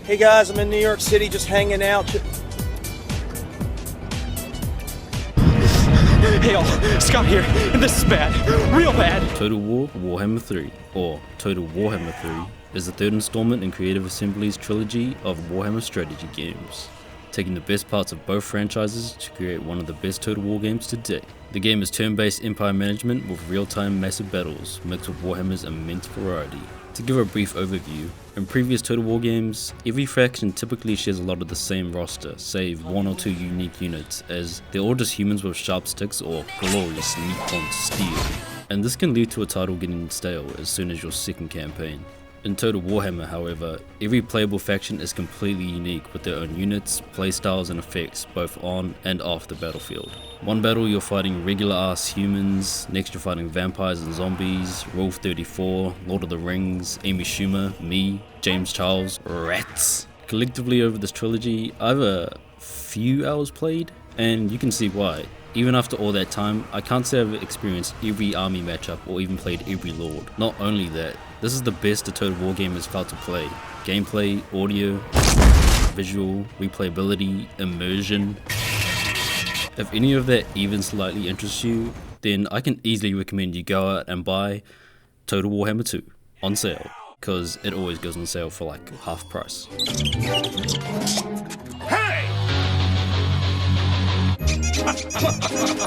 Hey guys, I'm in New York City just hanging out. Hey all, Scott here, and this is bad. Real bad. Total War Warhammer 3, or Total Warhammer 3, is the third installment in Creative Assembly's trilogy of Warhammer strategy games, taking the best parts of both franchises to create one of the best Total War games to date. The game is turn-based empire management with real-time massive battles mixed with Warhammer's immense variety. To give a brief overview, in previous Total War games, every faction typically shares a lot of the same roster, save one or two unique units, as they're all just humans with sharp sticks or glorious Nippon steel. And this can lead to a title getting stale as soon as your second campaign. In Total Warhammer, however, every playable faction is completely unique with their own units, playstyles and effects both on and off the battlefield. One battle you're fighting regular ass humans, next you're fighting vampires and zombies, Wolf 34, Lord of the Rings, Amy Schumer, me, James Charles, rats. Collectively over this trilogy, I have a few hours played, and you can see why. Even after all that time, I can't say I've experienced every army matchup or even played every lord. Not only that, this is the best a Total War game has felt to play. Gameplay, audio, visual, replayability, immersion. If any of that even slightly interests you, then I can easily recommend you go out and buy Total Warhammer 2 on sale, because it always goes on sale for like half price.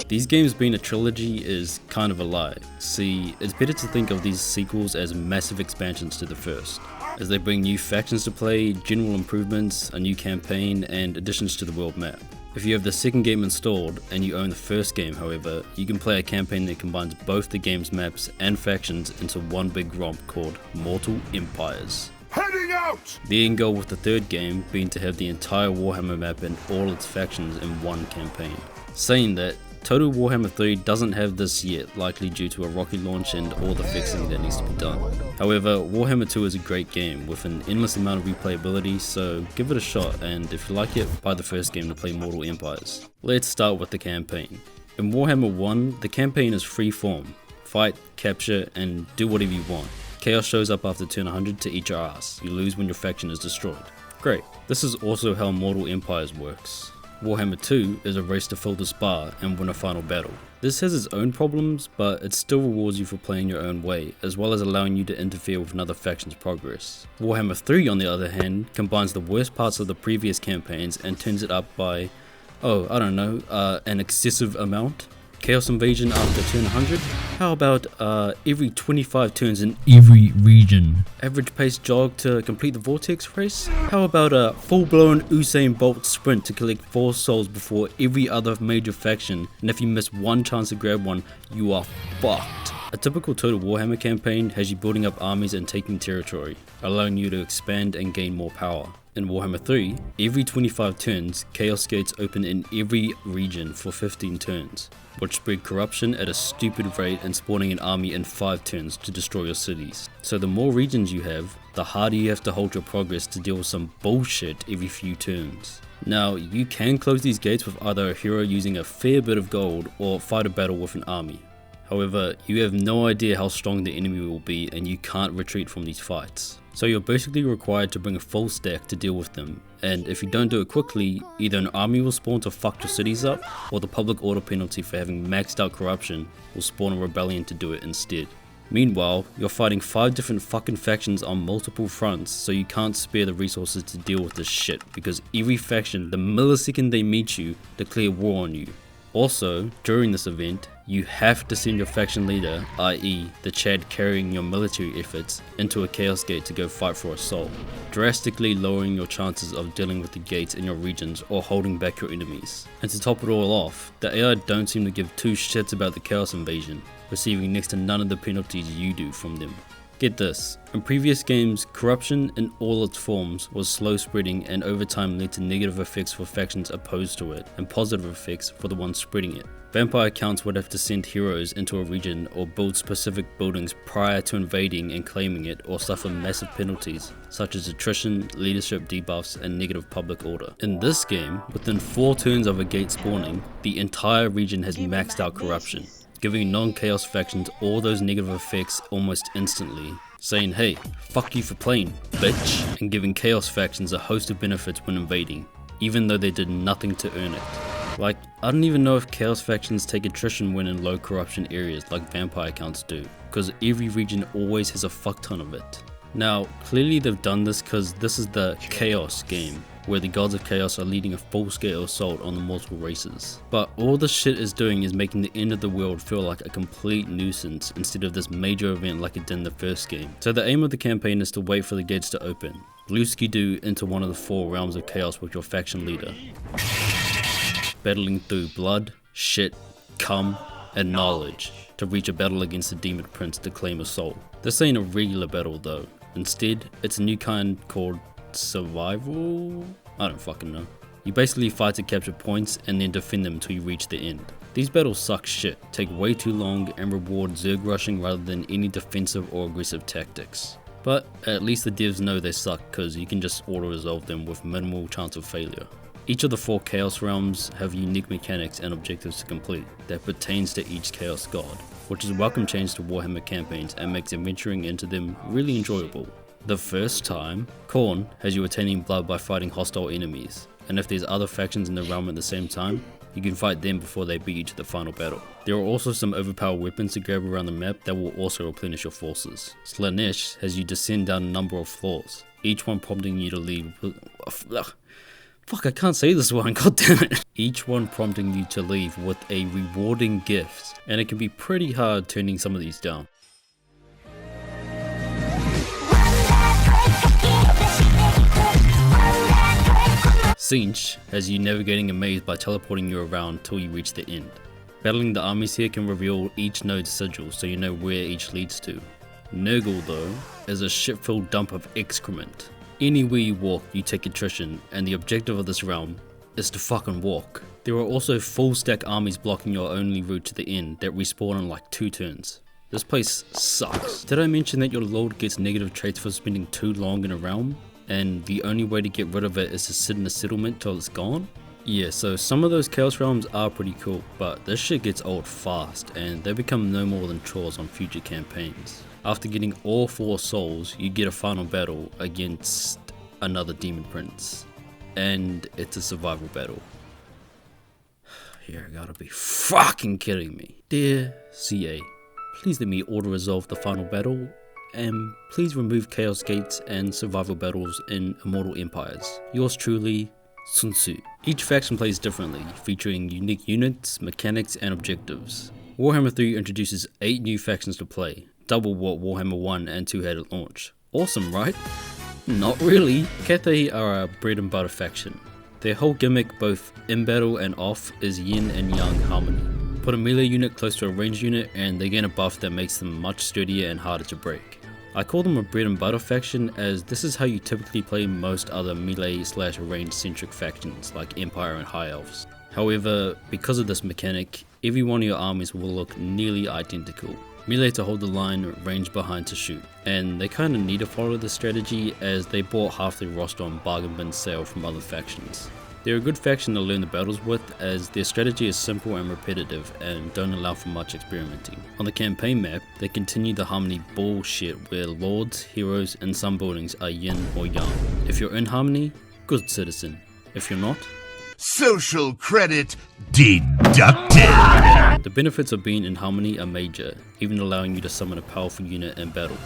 These games being a trilogy is kind of a lie. See, it's better to think of these sequels as massive expansions to the first, as they bring new factions to play, general improvements, a new campaign, and additions to the world map. If you have the second game installed and you own the first game, however, you can play a campaign that combines both the game's maps and factions into one big romp called Mortal Empires. Heading out! The end goal with the third game being to have the entire Warhammer map and all its factions in one campaign. Saying that, Total Warhammer 3 doesn't have this yet, likely due to a rocky launch and all the fixing that needs to be done. However, Warhammer 2 is a great game with an endless amount of replayability, so give it a shot, and if you like it, buy the first game to play Mortal Empires. Let's start with the campaign. In Warhammer 1, the campaign is free form. Fight, capture, and do whatever you want. Chaos shows up after turn 100 to eat your ass. You lose when your faction is destroyed. Great. This is also how Mortal Empires works. Warhammer 2 is a race to fill the spa and win a final battle. This has its own problems, but it still rewards you for playing your own way, as well as allowing you to interfere with another faction's progress. Warhammer 3, on the other hand, combines the worst parts of the previous campaigns and turns it up by, an excessive amount. Chaos Invasion after turn 100? How about every 25 turns in every region? Average pace jog to complete the Vortex race? How about a full-blown Usain Bolt sprint to collect 4 souls before every other major faction, and if you miss one chance to grab one, you are fucked. A typical Total Warhammer campaign has you building up armies and taking territory, allowing you to expand and gain more power. In Warhammer 3, every 25 turns, Chaos Gates open in every region for 15 turns, which spread corruption at a stupid rate and spawning an army in 5 turns to destroy your cities. So the more regions you have, the harder you have to hold your progress to deal with some bullshit every few turns. Now, you can close these gates with either a hero using a fair bit of gold or fight a battle with an army. However, you have no idea how strong the enemy will be and you can't retreat from these fights. So you're basically required to bring a full stack to deal with them, and if you don't do it quickly, either an army will spawn to fuck your cities up, or the public order penalty for having maxed out corruption will spawn a rebellion to do it instead. Meanwhile, you're fighting 5 different fucking factions on multiple fronts, so you can't spare the resources to deal with this shit, because every faction, the millisecond they meet you, declare war on you. Also, during this event, you have to send your faction leader, i.e. the Chad carrying your military efforts, into a Chaos Gate to go fight for a soul, drastically lowering your chances of dealing with the gates in your regions or holding back your enemies. And to top it all off, the AI don't seem to give 2 shits about the Chaos Invasion, receiving next to none of the penalties you do from them. Get this, in previous games, corruption in all its forms was slow spreading and over time led to negative effects for factions opposed to it, and positive effects for the ones spreading it. Vampire counts would have to send heroes into a region or build specific buildings prior to invading and claiming it, or suffer massive penalties such as attrition, leadership debuffs, and negative public order. In this game, within 4 turns of a gate spawning, the entire region has maxed out corruption, giving non-chaos factions all those negative effects almost instantly, saying, hey, fuck you for playing, bitch, and giving Chaos factions a host of benefits when invading, even though they did nothing to earn it. Like, I don't even know if Chaos factions take attrition when in low corruption areas like vampire counts do, because every region always has a fuck ton of it. Now, clearly they've done this because this is the Chaos game, where the gods of chaos are leading a full-scale assault on the multiple races. But all this shit is doing is making the end of the world feel like a complete nuisance instead of this major event like it did in the first game. So the aim of the campaign is to wait for the gates to open, blue skidoo into one of the 4 realms of chaos with your faction leader, battling through blood, shit, cum, and knowledge to reach a battle against the demon prince to claim a soul. This ain't a regular battle though. Instead, it's a new kind called survival? I don't fucking know. You basically fight to capture points and then defend them until you reach the end. These battles suck shit, take way too long, and reward Zerg rushing rather than any defensive or aggressive tactics. But at least the devs know they suck because you can just auto-resolve them with minimal chance of failure. Each of the 4 Chaos realms have unique mechanics and objectives to complete that pertains to each Chaos god, which is a welcome change to Warhammer campaigns and makes adventuring into them really enjoyable. The first time, Khorne has you attaining blood by fighting hostile enemies, and if there's other factions in the realm at the same time, you can fight them before they beat you to the final battle. There are also some overpowered weapons to grab around the map that will also replenish your forces. Slaanesh has you descend down a number of floors, each one prompting you to leave Fuck, I can't say this one, god damn it. Each one prompting you to leave with a rewarding gift, and it can be pretty hard turning some of these down. Tzeentch has you navigating a maze by teleporting you around till you reach the end. Battling the armies here can reveal each node's sigil so you know where each leads to. Nurgle though is a shit-filled dump of excrement. Anywhere you walk, you take attrition, and the objective of this realm is to fucking walk. There are also full stack armies blocking your only route to the end that respawn in like 2 turns. This place sucks. Did I mention that your lord gets negative traits for spending too long in a realm? And the only way to get rid of it is to sit in a settlement till it's gone? Yeah, so some of those Chaos realms are pretty cool, but this shit gets old fast, and they become no more than chores on future campaigns. After getting all 4 souls, you get a final battle against another demon prince, and it's a survival battle. You're gotta be fucking kidding me. Dear CA, please let me auto-resolve the final battle, and please remove Chaos Gates and survival battles in Immortal Empires. Yours truly, Sun Tzu. Each faction plays differently, featuring unique units, mechanics, and objectives. Warhammer 3 introduces 8 new factions to play, double what Warhammer 1 and 2 had at launch. Awesome, right? Not really. Cathay are a bread and butter faction. Their whole gimmick, both in battle and off, is yin and yang harmony. Put a melee unit close to a ranged unit and they gain a buff that makes them much sturdier and harder to break. I call them a bread and butter faction as this is how you typically play most other melee/range centric factions like Empire and High Elves. However, because of this mechanic, every one of your armies will look nearly identical. Melee to hold the line, range behind to shoot. And they kinda need to follow this strategy as they bought half their roster on bargain bin sale from other factions. They're a good faction to learn the battles with as their strategy is simple and repetitive and don't allow for much experimenting. On the campaign map, they continue the harmony bullshit where lords, heroes and some buildings are yin or yang. If you're in harmony, good citizen. If you're not, social credit deducted. The benefits of being in harmony are major, even allowing you to summon a powerful unit in battle.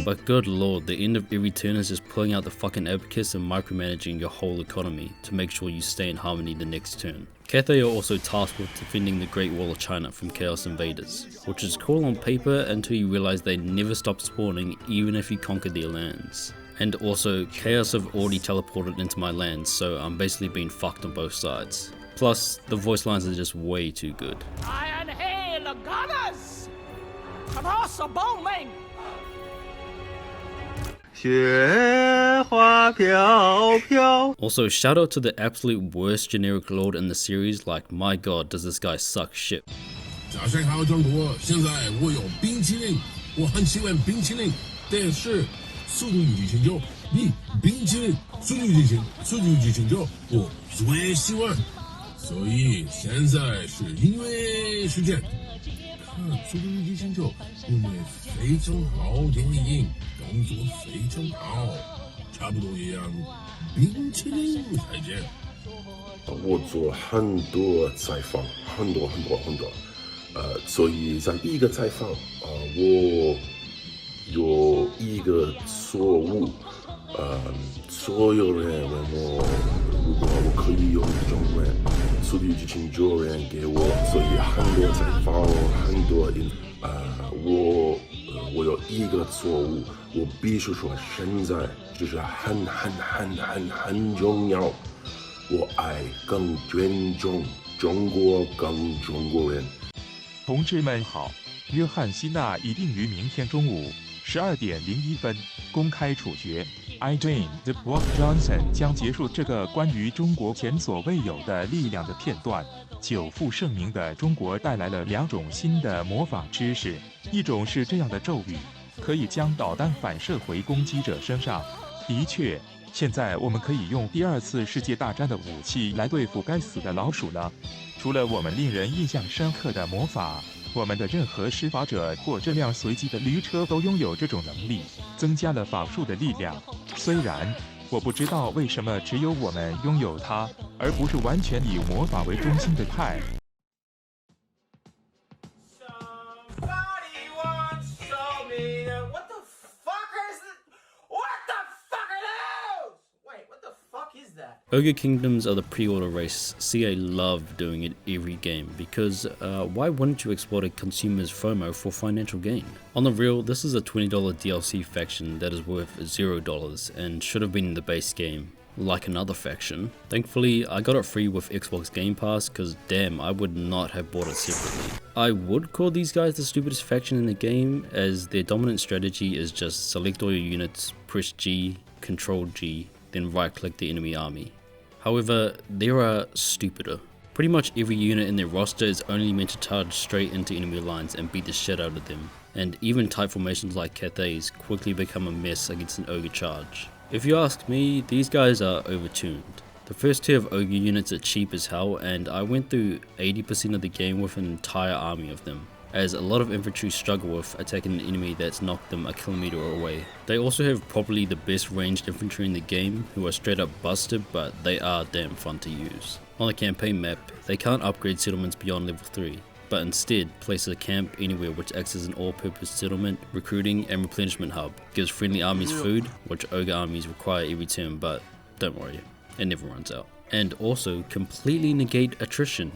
But good lord, the end of every turn is just pulling out the fucking abacus and micromanaging your whole economy to make sure you stay in harmony the next turn. Cathay are also tasked with defending the Great Wall of China from Chaos invaders, which is cool on paper until you realize they never stop spawning even if you conquer their lands. And also, Chaos have already teleported into my lands, so I'm basically being fucked on both sides. Plus, the voice lines are just way too good. Iron hail the goddess! Cross a bowling! 雪花飘飘. Also, shout out to the absolute worst generic lord in the series, like my god does this guy suck shit. 假帅还要争夺，现在我有冰淇淋，我很喜欢冰淇淋，但是速度与激情就比冰淇淋，速度与激情就我最喜欢，所以现在是音乐时间，速度与激情就因为非常好电影动作非常好，差不多一样，冰淇淋再见。我做很多采访，很多，所以在一个采访，我有一个错误，所有人问我如果我可以用中文，速度与激情就人给我，所以很多采访，很多我有一个错误，我必须说现在就是很重要。我爱更尊重中国，更中国人。同志们好，约翰希纳一定于明天中午12:01公开处决。Dwayne The Rock Johnson 将结束这个关于中国前所未有的力量的片段。久负盛名的中国带来了2种新的魔法知识，一种是这样的咒语，可以将导弹反射回攻击者身上。的确。现在我们可以用第2次世界大战的武器来对付该死的老鼠了。除了我们令人印象深刻的魔法，我们的任何施法者或这辆随机的驴车都拥有这种能力，增加了法术的力量。虽然我不知道为什么只有我们拥有它，而不是完全以魔法为中心的派。Ogre Kingdoms are the pre-order race. CA love doing it every game because why wouldn't you exploit a consumer's FOMO for financial gain? On the real, this is a $20 DLC faction that is worth $0 and should have been in the base game, like another faction. Thankfully, I got it free with Xbox Game Pass because damn, I would not have bought it separately. I would call these guys the stupidest faction in the game as their dominant strategy is just select all your units, press G, Control G, then right click the enemy army. However, there are stupider. Pretty much every unit in their roster is only meant to charge straight into enemy lines and beat the shit out of them, and even tight formations like Cathay's quickly become a mess against an ogre charge. If you ask me, these guys are overtuned. The first tier of ogre units are cheap as hell, and I went through 80% of the game with an entire army of them, as a lot of infantry struggle with attacking an enemy that's knocked them a kilometer away. They also have probably the best ranged infantry in the game, who are straight up busted, but they are damn fun to use. On the campaign map, they can't upgrade settlements beyond level 3, but instead place a camp anywhere which acts as an all-purpose settlement, recruiting and replenishment hub, gives friendly armies food, which ogre armies require every turn, but don't worry, it never runs out. And also completely negate attrition.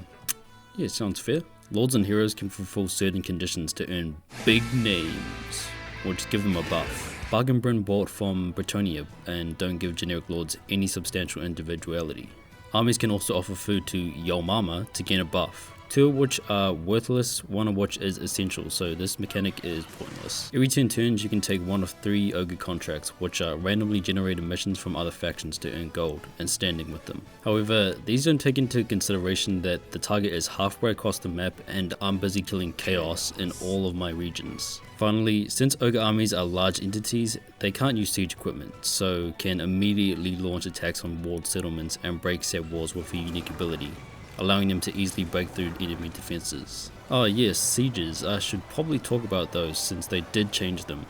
Yeah, sounds fair. Lords and heroes can fulfill certain conditions to earn big names, which give them a buff. Bargain Bryn bought from Bretonia and don't give generic lords any substantial individuality. Armies can also offer food to Yo Mama to gain a buff. 2 of which are worthless, 1 of which is essential, so this mechanic is pointless. Every 10 turns you can take 1 of 3 ogre contracts, which are randomly generated missions from other factions to earn gold and standing with them. However, these don't take into consideration that the target is halfway across the map and I'm busy killing chaos in all of my regions. Finally, since ogre armies are large entities, they can't use siege equipment, so can immediately launch attacks on walled settlements and break said walls with a unique ability, allowing them to easily break through enemy defenses. Oh yes, sieges, I should probably talk about those since they did change them.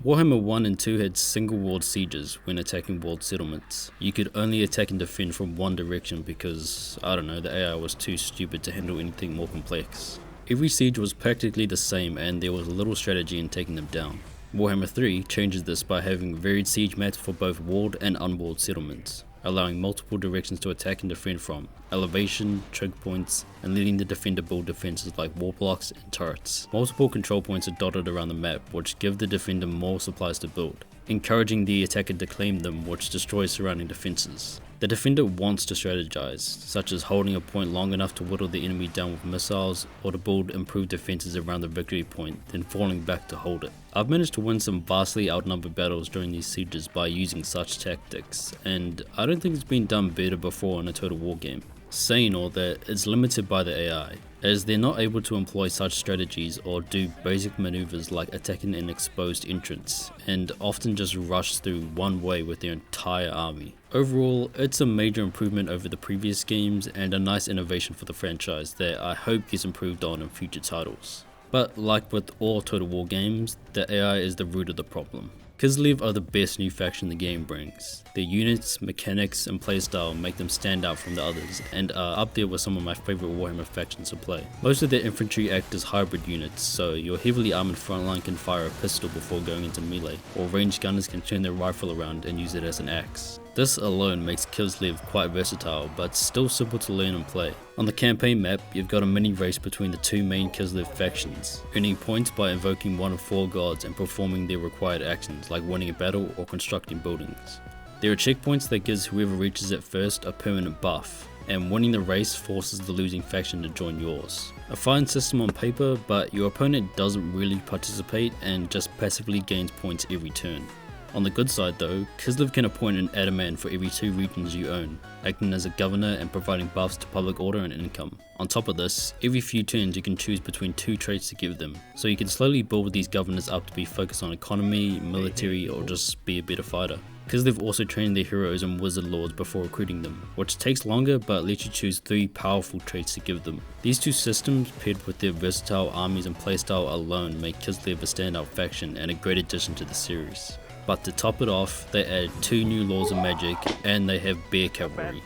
Warhammer 1 and 2 had single walled sieges when attacking walled settlements. You could only attack and defend from one direction because, I don't know, the AI was too stupid to handle anything more complex. Every siege was practically the same and there was little strategy in taking them down. Warhammer 3 changes this by having varied siege maps for both walled and unwalled settlements, allowing multiple directions to attack and defend from, elevation, choke points, and letting the defender build defenses like wall blocks and turrets. Multiple control points are dotted around the map, which give the defender more supplies to build, encouraging the attacker to claim them, which destroys surrounding defenses. The defender wants to strategize, such as holding a point long enough to whittle the enemy down with missiles, or to build improved defenses around the victory point, then falling back to hold it. I've managed to win some vastly outnumbered battles during these sieges by using such tactics, and I don't think it's been done better before in a total war game. Saying all that, it's limited by the AI, as they're not able to employ such strategies or do basic maneuvers like attacking an exposed entrance, and often just rush through one way with their entire army. Overall, it's a major improvement over the previous games and a nice innovation for the franchise that I hope gets improved on in future titles. But like with all Total War games, the AI is the root of the problem. Kislev are the best new faction the game brings. Their units, mechanics, and playstyle make them stand out from the others, and are up there with some of my favourite Warhammer factions to play. Most of their infantry act as hybrid units, so your heavily armoured frontline can fire a pistol before going into melee, or ranged gunners can turn their rifle around and use it as an axe. This alone makes Kislev quite versatile, but still simple to learn and play. On the campaign map, you've got a mini race between the two main Kislev factions, earning points by invoking one of 4 gods and performing their required actions like winning a battle or constructing buildings. There are checkpoints that gives whoever reaches it first a permanent buff, and winning the race forces the losing faction to join yours. A fine system on paper, but your opponent doesn't really participate and just passively gains points every turn. On the good side though, Kislev can appoint an Adamant for every 2 regions you own, acting as a governor and providing buffs to public order and income. On top of this, every few turns you can choose between 2 traits to give them, so you can slowly build these governors up to be focused on economy, military, or just be a better fighter. Kislev also train their heroes and wizard lords before recruiting them, which takes longer but lets you choose 3 powerful traits to give them. These 2 systems paired with their versatile armies and playstyle alone make Kislev a standout faction and a great addition to the series. But to top it off, they add 2 new laws of magic and they have bear cavalry.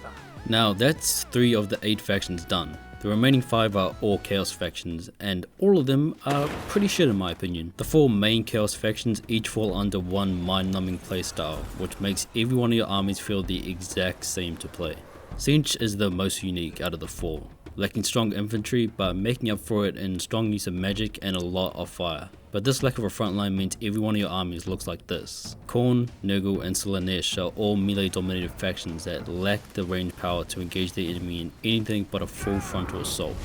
Now that's 3 of the 8 factions done. The remaining 5 are all chaos factions, and all of them are pretty shit in my opinion. The 4 main chaos factions each fall under one mind-numbing playstyle, which makes every one of your armies feel the exact same to play. Tzeentch is the most unique out of the 4, lacking strong infantry but making up for it in strong use of magic and a lot of fire. But this lack of a frontline means every one of your armies looks like this. Khorne, Nurgle and Slaanesh are all melee dominated factions that lack the range power to engage their enemy in anything but a full frontal assault.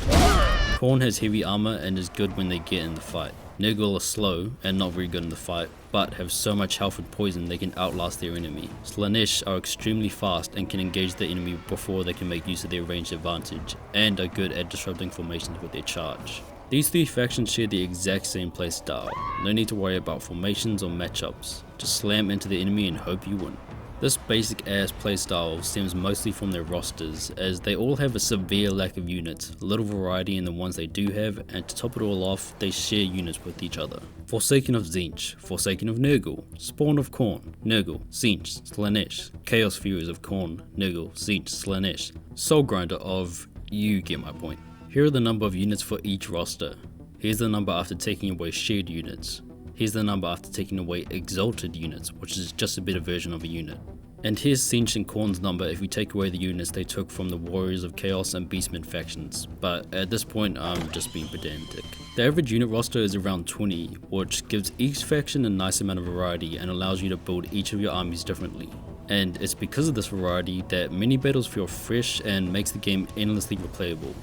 Khorne has heavy armor and is good when they get in the fight. Nurgle are slow and not very good in the fight, but have so much health and poison they can outlast their enemy. Slaanesh are extremely fast and can engage the enemy before they can make use of their ranged advantage, and are good at disrupting formations with their charge. These 3 factions share the exact same playstyle, no need to worry about formations or matchups, just slam into the enemy and hope you win. This basic ass playstyle stems mostly from their rosters, as they all have a severe lack of units, little variety in the ones they do have, and to top it all off, they share units with each other. Forsaken of Tzeentch, Forsaken of Nurgle, Spawn of Khorne, Nurgle, Tzeentch, Slaanesh, Chaos Furies of Khorne, Nurgle, Tzeentch, Slaanesh, Soul Grinder of... you get my point. Here are the number of units for each roster. Here's the number after taking away shared units. Here's the number after taking away exalted units, which is just a better version of a unit. And here's Tzeentch and Khorne's number if we take away the units they took from the Warriors of Chaos and Beastmen factions, but at this point I'm just being pedantic. The average unit roster is around 20, which gives each faction a nice amount of variety and allows you to build each of your armies differently. And it's because of this variety that many battles feel fresh and makes the game endlessly replayable.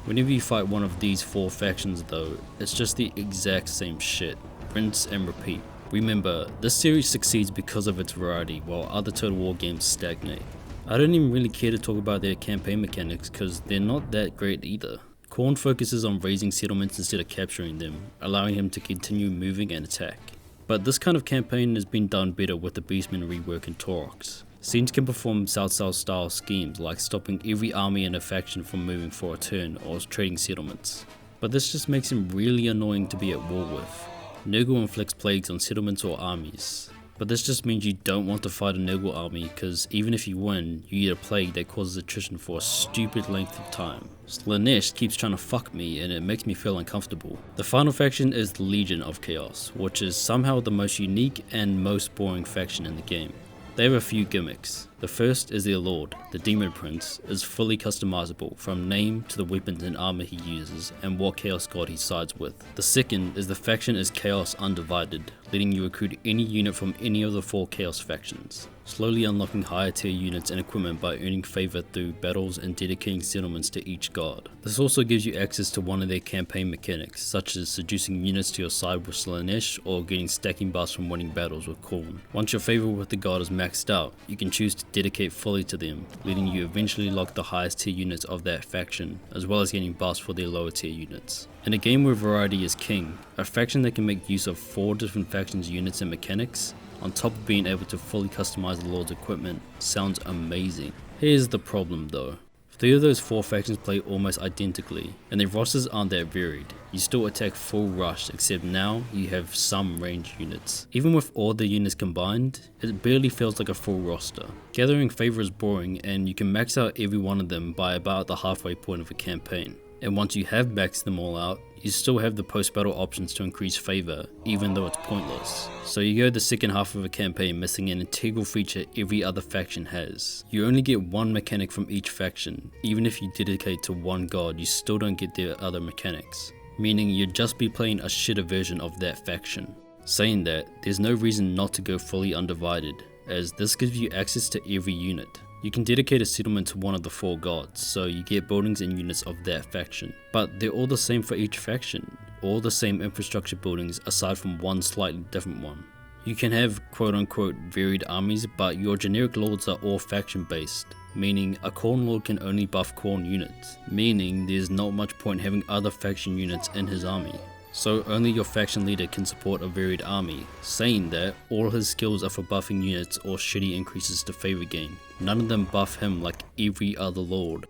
Whenever you fight one of these 4 factions though, it's just the exact same shit. Rinse and repeat. Remember, this series succeeds because of its variety, while other Total War games stagnate. I don't even really care to talk about their campaign mechanics because they're not that great either. Khorne focuses on raising settlements instead of capturing them, allowing him to continue moving and attack. But this kind of campaign has been done better with the Beastmen rework in Taurox. Tzeentch can perform South-South style schemes like stopping every army in a faction from moving for a turn or trading settlements. But this just makes him really annoying to be at war with. Nurgle inflicts plagues on settlements or armies. But this just means you don't want to fight a Nurgle army because even if you win, you get a plague that causes attrition for a stupid length of time. Slaanesh keeps trying to fuck me and it makes me feel uncomfortable. The final faction is the Legion of Chaos, which is somehow the most unique and most boring faction in the game. They have a few gimmicks. The first is their lord, the Demon Prince, is fully customizable from name to the weapons and armor he uses and what chaos god he sides with. The second is the faction is chaos undivided, letting you recruit any unit from any of the 4 chaos factions, slowly unlocking higher tier units and equipment by earning favor through battles and dedicating settlements to each god. This also gives you access to one of their campaign mechanics, such as seducing units to your side with Slaanesh or getting stacking buffs from winning battles with Khorne. Once your favor with the god is maxed out, you can choose to dedicate fully to them, letting you eventually lock the highest tier units of that faction, as well as getting buffs for their lower tier units. In a game where variety is king, a faction that can make use of 4 different factions units and mechanics, on top of being able to fully customize the lord's equipment, sounds amazing. Here's the problem though. 3 of those 4 factions play almost identically, and their rosters aren't that varied. You still attack full rush, except now you have some range units. Even with all the units combined, it barely feels like a full roster. Gathering favor is boring, and you can max out every one of them by about the halfway point of a campaign. And once you have maxed them all out, you still have the post-battle options to increase favor, even though it's pointless. So you go the second half of a campaign missing an integral feature every other faction has. You only get one mechanic from each faction. Even if you dedicate to one god, you still don't get their other mechanics, meaning you'd just be playing a shitter version of that faction. Saying that, there's no reason not to go fully undivided, as this gives you access to every unit. You can dedicate a settlement to one of the 4 gods, so you get buildings and units of that faction. But they're all the same for each faction, all the same infrastructure buildings aside from one slightly different one. You can have quote unquote varied armies, but your generic lords are all faction based, meaning a Khorne lord can only buff Khorne units, meaning there's not much point having other faction units in his army. So only your faction leader can support a varied army, saying that all his skills are for buffing units or shitty increases to favor gain. None of them buff him like every other lord.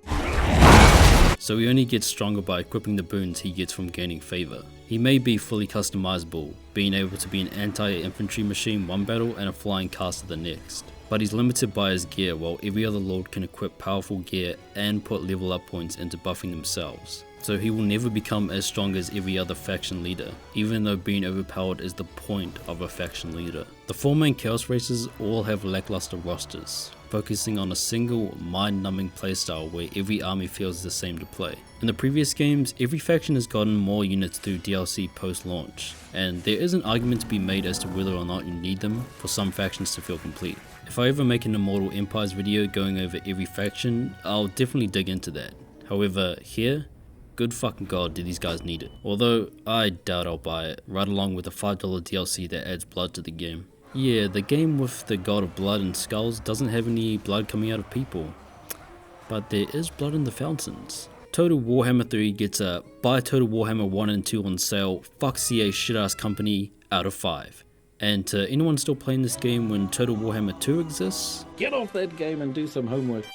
So he only gets stronger by equipping the boons he gets from gaining favor. He may be fully customizable, being able to be an anti-infantry machine one battle and a flying caster the next. But he's limited by his gear, while every other lord can equip powerful gear and put level up points into buffing themselves. So he will never become as strong as every other faction leader, even though being overpowered is the point of a faction leader. The 4 main chaos races all have lackluster rosters, focusing on a single mind-numbing playstyle where every army feels the same to play. In the previous games, every faction has gotten more units through DLC post-launch, and there is an argument to be made as to whether or not you need them for some factions to feel complete. If I ever make an Immortal Empires video going over every faction, I'll definitely dig into that. However, here, good fucking god do these guys need it. Although, I doubt I'll buy it, right along with the $5 DLC that adds blood to the game. Yeah, the game with the god of blood and skulls doesn't have any blood coming out of people, but there is blood in the fountains. Total Warhammer 3 gets a buy Total Warhammer 1 and 2 on sale, fuck CA shit ass company out of 5. And to anyone still playing this game when Total Warhammer 2 exists, get off that game and do some homework.